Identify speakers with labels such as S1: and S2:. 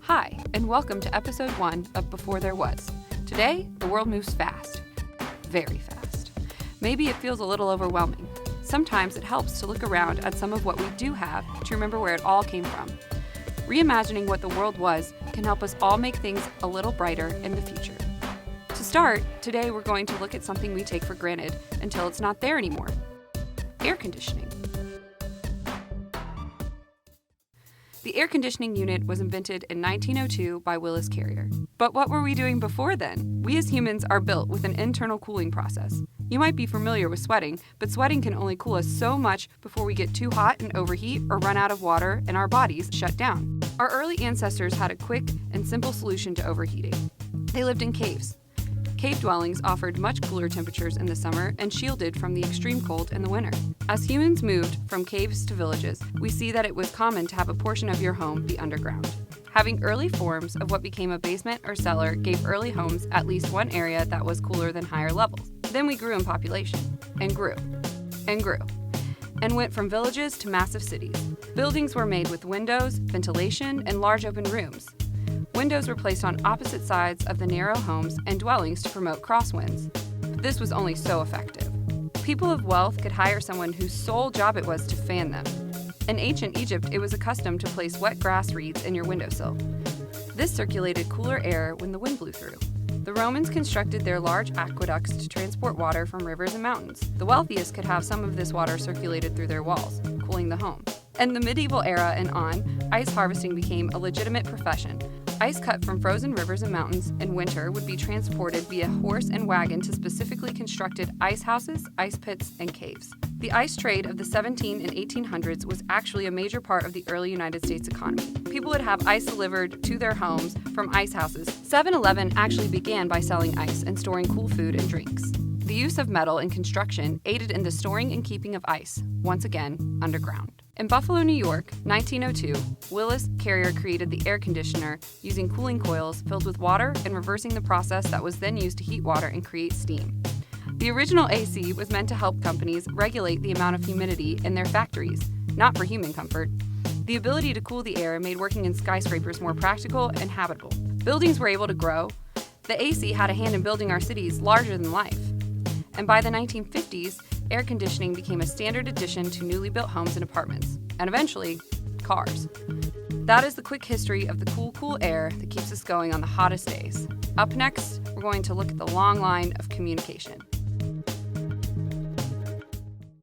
S1: Hi, and welcome to episode 1 of Before There Was. Today, the world moves fast. Very fast. Maybe it feels a little overwhelming. Sometimes it helps to look around at some of what we do have to remember where it all came from. Reimagining what the world was can help us all make things a little brighter in the future. To start, today we're going to look at something we take for granted until it's not there anymore. Air conditioning. The air conditioning unit was invented in 1902 by Willis Carrier. But what were we doing before then? We as humans are built with an internal cooling process. You might be familiar with sweating, but sweating can only cool us so much before we get too hot and overheat or run out of water and our bodies shut down. Our early ancestors had a quick and simple solution to overheating. They lived in caves. Cave dwellings offered much cooler temperatures in the summer and shielded from the extreme cold in the winter. As humans moved from caves to villages, we see that it was common to have a portion of your home be underground. Having early forms of what became a basement or cellar gave early homes at least one area that was cooler than higher levels. Then we grew in population, and grew, and grew, and went from villages to massive cities. Buildings were made with windows, ventilation, and large open rooms. Windows were placed on opposite sides of the narrow homes and dwellings to promote crosswinds. But this was only so effective. People of wealth could hire someone whose sole job it was to fan them. In ancient Egypt, it was accustomed to place wet grass reeds in your windowsill. This circulated cooler air when the wind blew through. The Romans constructed their large aqueducts to transport water from rivers and mountains. The wealthiest could have some of this water circulated through their walls, cooling the home. In the medieval era and on, ice harvesting became a legitimate profession. Ice cut from frozen rivers and mountains in winter would be transported via horse and wagon to specifically constructed ice houses, ice pits, and caves. The ice trade of the 17 and 1800s was actually a major part of the early United States economy. People would have ice delivered to their homes from ice houses. 7-Eleven actually began by selling ice and storing cool food and drinks. The use of metal in construction aided in the storing and keeping of ice, once again, underground. In Buffalo, New York, 1902, Willis Carrier created the air conditioner using cooling coils filled with water and reversing the process that was then used to heat water and create steam. The original AC was meant to help companies regulate the amount of humidity in their factories, not for human comfort. The ability to cool the air made working in skyscrapers more practical and habitable. Buildings were able to grow. The AC had a hand in building our cities larger than life. And by the 1950s, air conditioning became a standard addition to newly built homes and apartments, and eventually, cars. That is the quick history of the cool air that keeps us going on the hottest days. Up next, we're going to look at the long line of communication.